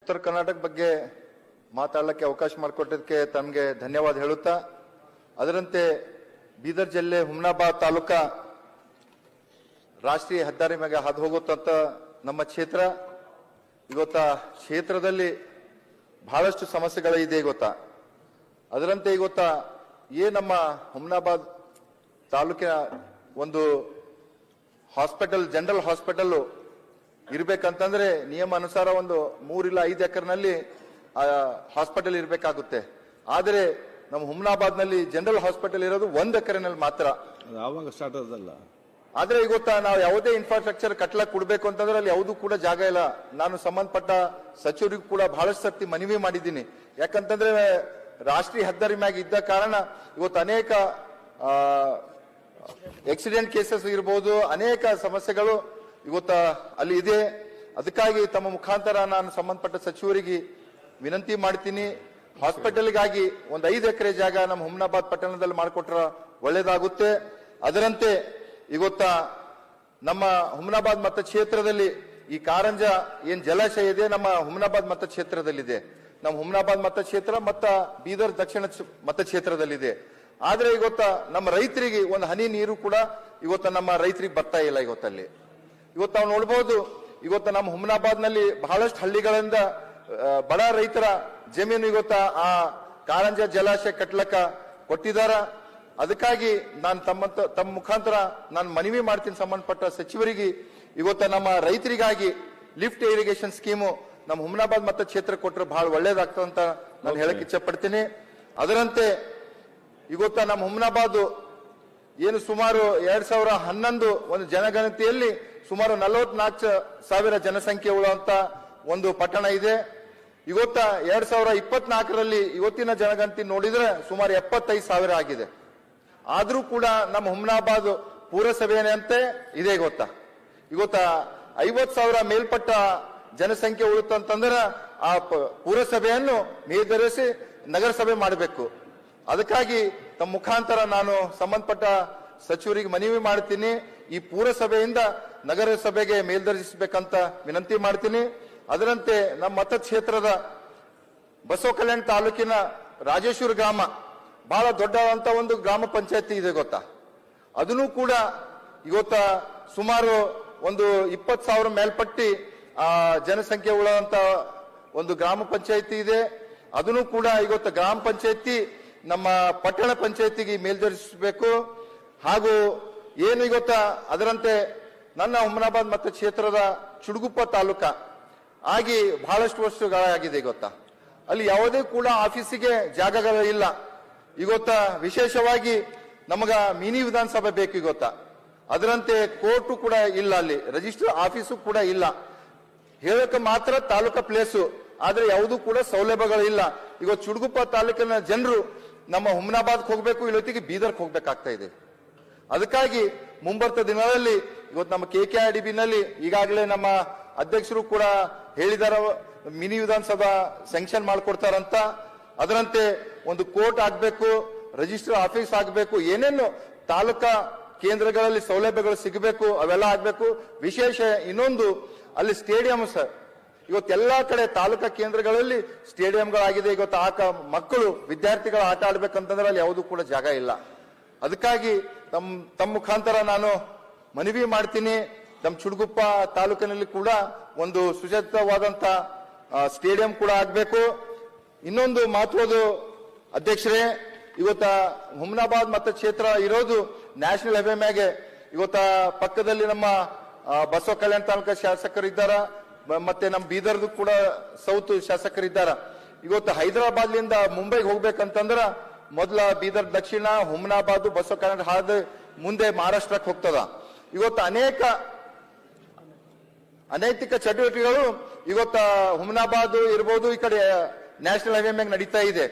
ಉತ್ತರ ಕರ್ನಾಟಕ ಬಗ್ಗೆ ಮಾತಾಡಲಿಕ್ಕೆ ಅವಕಾಶ ಮಾಡಿಕೊಟ್ಟಿದ್ದಕ್ಕೆ ತಮಗೆ ಧನ್ಯವಾದ ಹೇಳುತ್ತಾ, ಅದರಂತೆ ಬೀದರ್ ಜಿಲ್ಲೆ ಹುಮ್ನಾಬಾದ್ ತಾಲೂಕಾ ರಾಷ್ಟ್ರೀಯ ಹೆದ್ದಾರಿ ಮೇಲೆ ಹಾದು ಹೋಗುತ್ತಂತ ನಮ್ಮ ಕ್ಷೇತ್ರ. ಇವತ್ತ ಕ್ಷೇತ್ರದಲ್ಲಿ ಬಹಳಷ್ಟು ಸಮಸ್ಯೆಗಳಿದೆ ಗೊತ್ತಾ. ಅದರಂತೆ ಇವತ್ತ ನಮ್ಮ ಹುಮ್ನಾಬಾದ್ ತಾಲೂಕಿನ ಒಂದು ಹಾಸ್ಪಿಟಲ್, ಜನರಲ್ ಹಾಸ್ಪಿಟಲ್ ಇರಬೇಕಂತಂದ್ರೆ ನಿಯಮ ಅನುಸಾರ ಒಂದು 3 ಇಲ್ಲ 5 ಎಕರ್ನಲ್ಲಿ ಹಾಸ್ಪಿಟಲ್ ಇರಬೇಕಾಗುತ್ತೆ. ಆದರೆ ನಮ್ಮ ಹುಮ್ನಾಬಾದ್ ನಲ್ಲಿ ಜನರಲ್ ಹಾಸ್ಪಿಟಲ್ ಇರೋದು 1 ಎಕರೆನಲ್ಲಿ ಮಾತ್ರ. ಯಾವಾಗ ಸ್ಟಾರ್ಟ್ ಆದಲ್ಲ. ಆದ್ರೆ ಇವತ್ತ ನಾವು ಯಾವುದೇ ಇನ್ಫ್ರಾಸ್ಟ್ರಕ್ಚರ್ ಕಟ್ಲಕ್ ಕೊಡ್ಬೇಕು ಅಂತಂದ್ರೆ ಅಲ್ಲಿ ಯಾವುದೂ ಕೂಡ ಜಾಗ ಇಲ್ಲ. ನಾನು ಸಂಬಂಧಪಟ್ಟ ಸಚಿವರಿಗೂ ಕೂಡ ಬಹಳಷ್ಟು ಸರ್ತಿ ಮನವಿ ಮಾಡಿದ್ದೀನಿ. ಯಾಕಂತಂದ್ರೆ ರಾಷ್ಟ್ರೀಯ ಹೆದ್ದಾರಿ ಮ್ಯಾಗ ಇದ್ದ ಕಾರಣ ಇವತ್ತು ಅನೇಕ ಆಕ್ಸಿಡೆಂಟ್ ಕೇಸಸ್ ಇರಬಹುದು, ಅನೇಕ ಸಮಸ್ಯೆಗಳು ಇವತ್ತ ಅಲ್ಲಿ ಇದೆ. ಅದಕ್ಕಾಗಿ ತಮ್ಮ ಮುಖಾಂತರ ನಾನು ಸಂಬಂಧಪಟ್ಟ ಸಚಿವರಿಗೆ ವಿನಂತಿ ಮಾಡ್ತೀನಿ, ಹಾಸ್ಪಿಟಲ್ಗಾಗಿ ಒಂದು 5 ಎಕರೆ ಜಾಗ ನಮ್ಮ ಹುಮ್ನಾಬಾದ್ ಪಟ್ಟಣದಲ್ಲಿ ಮಾಡಿಕೊಟ್ರ ಒಳ್ಳೇದಾಗುತ್ತೆ. ಅದರಂತೆ ಇವತ್ತ ನಮ್ಮ ಹುಮ್ನಾಬಾದ್ ಮತಕ್ಷೇತ್ರದಲ್ಲಿ ಈ ಕಾರಂಜ ಏನ್ ಜಲಾಶಯ ಇದೆ ನಮ್ಮ ಹುಮ್ನಾಬಾದ್ ಮತಕ್ಷೇತ್ರದಲ್ಲಿದೆ. ನಮ್ಮ ಹುಮ್ನಾಬಾದ್ ಮತಕ್ಷೇತ್ರ ಮತ್ತ ಬೀದರ್ ದಕ್ಷಿಣ ಮತಕ್ಷೇತ್ರದಲ್ಲಿದೆ. ಆದ್ರೆ ಇವತ್ತ ನಮ್ಮ ರೈತರಿಗೆ ಒಂದು ಹನಿ ನೀರು ಕೂಡ ಇವತ್ತ ನಮ್ಮ ರೈತರಿಗೆ ಬರ್ತಾ ಇಲ್ಲ. ಇವತ್ತಲ್ಲಿ ಇವತ್ತು ನಾವು ನೋಡ್ಬೋದು, ಇವತ್ತು ನಮ್ಮ ಹುಮ್ನಾಬಾದ್ ನಲ್ಲಿ ಬಹಳಷ್ಟು ಹಳ್ಳಿಗಳಿಂದ ಬಡ ರೈತರ ಜಮೀನು ಇವತ್ತ ಆ ಕಾರಂಜ ಜಲಾಶಯ ಕಟ್ಲಕ್ಕ ಕೊಟ್ಟಿದಾರ. ಅದಕ್ಕಾಗಿ ನಾನು ತಮ್ಮ ಮುಖಾಂತರ ನಾನು ಮನವಿ ಮಾಡ್ತೀನಿ ಸಂಬಂಧಪಟ್ಟ ಸಚಿವರಿಗೆ, ಇವತ್ತ ನಮ್ಮ ರೈತರಿಗಾಗಿ ಲಿಫ್ಟ್ ಇರಿಗೇಷನ್ ಸ್ಕೀಮು ನಮ್ಮ ಹುಮ್ನಾಬಾದ್ ಮತಕ್ಷೇತ್ರ ಕೊಟ್ಟರೆ ಬಹಳ ಒಳ್ಳೇದಾಗ್ತದೆ ಅಂತ ನಾನು ಹೇಳಕ್ ಇಚ್ಛೆ ಪಡ್ತೀನಿ. ಅದರಂತೆ ಇವತ್ತ ನಮ್ಮ ಹುಮ್ನಾಬಾದ್ ಏನು ಸುಮಾರು 2011 ಒಂದು ಜನಗಣತಿಯಲ್ಲಿ ಸುಮಾರು 44,000 ಜನಸಂಖ್ಯೆ ಉಳ್ಳುವಂತ ಒಂದು ಪಟ್ಟಣ ಇದೆ. ಇವತ್ತ 2024ರಲ್ಲಿ ಇವತ್ತಿನ ಜನಗಣತಿ ನೋಡಿದ್ರೆ ಸುಮಾರು 75,000 ಆಗಿದೆ. ಆದ್ರೂ ಕೂಡ ನಮ್ಮ ಹುಮ್ನಾಬಾದ್ ಪುರಸಭೆಯಂತೆ ಇದೆ ಗೊತ್ತಾ. ಇವತ್ತ 50,000 ಮೇಲ್ಪಟ್ಟ ಜನಸಂಖ್ಯೆ ಉಳಿತಂತಂದ್ರೆ ಆ ಪುರಸಭೆಯನ್ನು ಮೇಲ್ದರಿಸಿ ನಗರಸಭೆ ಮಾಡಬೇಕು. ಅದಕ್ಕಾಗಿ ತಮ್ಮ ಮುಖಾಂತರ ನಾನು ಸಂಬಂಧಪಟ್ಟ ಸಚಿವರಿಗೆ ಮನವಿ ಮಾಡ್ತೀನಿ, ಈ ಪುರಸಭೆಯಿಂದ ನಗರಸಭೆಗೆ ಮೇಲ್ದರ್ಜಿಸಬೇಕಂತ ವಿನಂತಿ ಮಾಡ್ತೀನಿ. ಅದರಂತೆ ನಮ್ಮ ಮತಕ್ಷೇತ್ರದ ಬಸವ ಕಲ್ಯಾಣ ತಾಲೂಕಿನ ರಾಜೇಶ್ವರ ಗ್ರಾಮ ಬಹಳ ದೊಡ್ಡದಂತ ಒಂದು ಗ್ರಾಮ ಪಂಚಾಯತಿ ಇದೆ ಗೊತ್ತಾ. ಅದನ್ನು ಕೂಡ ಇವತ್ತ ಸುಮಾರು ಒಂದು 20,000 ಮೇಲ್ಪಟ್ಟಿ ಜನಸಂಖ್ಯೆ ಉಳ್ಳಂತ ಒಂದು ಗ್ರಾಮ ಪಂಚಾಯತಿ ಇದೆ. ಅದನ್ನು ಕೂಡ ಇವತ್ತು ಗ್ರಾಮ ಪಂಚಾಯತಿ ನಮ್ಮ ಪಟ್ಟಣ ಪಂಚಾಯತಿಗೆ ಮೇಲ್ದರ್ಜಿಸಬೇಕು. ಹಾಗೂ ಏನು ಇವತ್ತ ಅದರಂತೆ ನನ್ನ ಹುಮ್ನಾಬಾದ್ ಮತಕ್ಷೇತ್ರದ ಚುಡುಗುಪ್ಪ ತಾಲೂಕ ಆಗಿ ಬಹಳಷ್ಟು ವರ್ಷಗಳಾಗಿದೆ ಗೊತ್ತಾ. ಅಲ್ಲಿ ಯಾವುದೇ ಕೂಡ ಆಫೀಸಿಗೆ ಜಾಗಗಳು ಇಲ್ಲ. ಇವತ್ತ ವಿಶೇಷವಾಗಿ ನಮಗ ಮಿನಿ ವಿಧಾನಸಭೆ ಬೇಕು ಗೊತ್ತಾ. ಅದರಂತೆ ಕೋರ್ಟು ಕೂಡ ಇಲ್ಲ, ಅಲ್ಲಿ ರಿಜಿಸ್ಟರ್ ಆಫೀಸು ಕೂಡ ಇಲ್ಲ. ಹೇಳಕ್ಕೆ ಮಾತ್ರ ತಾಲೂಕಾ ಪ್ಲೇಸು, ಆದ್ರೆ ಯಾವುದೂ ಕೂಡ ಸೌಲಭ್ಯಗಳಿಲ್ಲ. ಇವತ್ತು ಚುಡುಗುಪ್ಪ ತಾಲೂಕಿನ ಜನರು ನಮ್ಮ ಹುಮ್ನಾಬಾದ್ಗೆ ಹೋಗ್ಬೇಕು, ಇಲ್ಲೊತ್ತಿಗೆ ಬೀದರ್ಗೆ ಹೋಗ್ಬೇಕಾಗ್ತಾ ಇದೆ. ಅದಕ್ಕಾಗಿ ಮುಂಬರ್ತ ದಿನಗಳಲ್ಲಿ ಇವತ್ತು ನಮ್ಮ KKRDB ನಲ್ಲಿ ಈಗಾಗಲೇ ನಮ್ಮ ಅಧ್ಯಕ್ಷರು ಕೂಡ ಹೇಳಿದಾರ, ಮಿನಿ ವಿಧಾನಸಭಾ ಸ್ಯಾಂಕ್ಷನ್ ಮಾಡ್ಕೊಡ್ತಾರಂತ. ಅದರಂತೆ ಒಂದು ಕೋರ್ಟ್ ಆಗ್ಬೇಕು, ರಿಜಿಸ್ಟರ್ ಆಫೀಸ್ ಆಗ್ಬೇಕು, ಏನೇನು ತಾಲೂಕಾ ಕೇಂದ್ರಗಳಲ್ಲಿ ಸೌಲಭ್ಯಗಳು ಸಿಗಬೇಕು ಅವೆಲ್ಲ ಆಗ್ಬೇಕು. ವಿಶೇಷ ಇನ್ನೊಂದು ಅಲ್ಲಿ ಸ್ಟೇಡಿಯಂ ಸರ್, ಇವತ್ತೆಲ್ಲಾ ಕಡೆ ತಾಲೂಕಾ ಕೇಂದ್ರಗಳಲ್ಲಿ ಸ್ಟೇಡಿಯಂಗಳಾಗಿದೆ. ಇವತ್ತು ಮಕ್ಕಳು ವಿದ್ಯಾರ್ಥಿಗಳು ಆಟ ಆಡ್ಬೇಕಂತಂದ್ರೆ ಅಲ್ಲಿ ಯಾವುದೂ ಕೂಡ ಜಾಗ ಇಲ್ಲ. ಅದಕ್ಕಾಗಿ ತಮ್ಮ ಮುಖಾಂತರ ನಾನು ಮನವಿ ಮಾಡ್ತೀನಿ, ನಮ್ಮ ಚುಡುಗುಪ್ಪ ತಾಲೂಕಿನಲ್ಲಿ ಕೂಡ ಒಂದು ಸುಸಜ್ಜಿತವಾದಂತ ಸ್ಟೇಡಿಯಂ ಕೂಡ ಆಗ್ಬೇಕು. ಇನ್ನೊಂದು ಮಹತ್ವದ ಅಧ್ಯಕ್ಷರೇ, ಇವತ್ತ ಹುಮ್ನಾಬಾದ್ ಮತಕ್ಷೇತ್ರ ಇರೋದು ನ್ಯಾಷನಲ್ ಹೈವೇ ಮ್ಯಾಗೆ. ಇವತ್ತ ಪಕ್ಕದಲ್ಲಿ ನಮ್ಮ ಬಸವ ಕಲ್ಯಾಣ ತಾಲೂಕಾ ಶಾಸಕರಿದ್ದಾರ, ಮತ್ತೆ ನಮ್ಮ ಬೀದರ್ದು ಕೂಡ ಸೌತ್ ಶಾಸಕರಿದ್ದಾರ. ಇವತ್ತು ಹೈದರಾಬಾದ್ಲಿಂದ ಮುಂಬೈಗೆ ಹೋಗ್ಬೇಕಂತಂದ್ರ ಮೊದಲ ಬೀದರ್ ದಕ್ಷಿಣ, ಹುಮ್ನಾಬಾದ್, ಬಸವ ಕಲ್ಯಾಣ ಹಾದು ಮುಂದೆ ಮಹಾರಾಷ್ಟ್ರಕ್ಕೆ ಹೋಗ್ತದ. ಇವತ್ತು ಅನೈತಿಕ ಚಟುವಟಿಕೆಗಳು ಇವತ್ತ ಹುಮ್ನಾಬಾದ್ ಇರ್ಬೋದು, ಈ ಕಡೆ ನ್ಯಾಷನಲ್ ಹೈವೇ ಮ್ಯಾಗ ನಡೀತಾ ಇದೆ.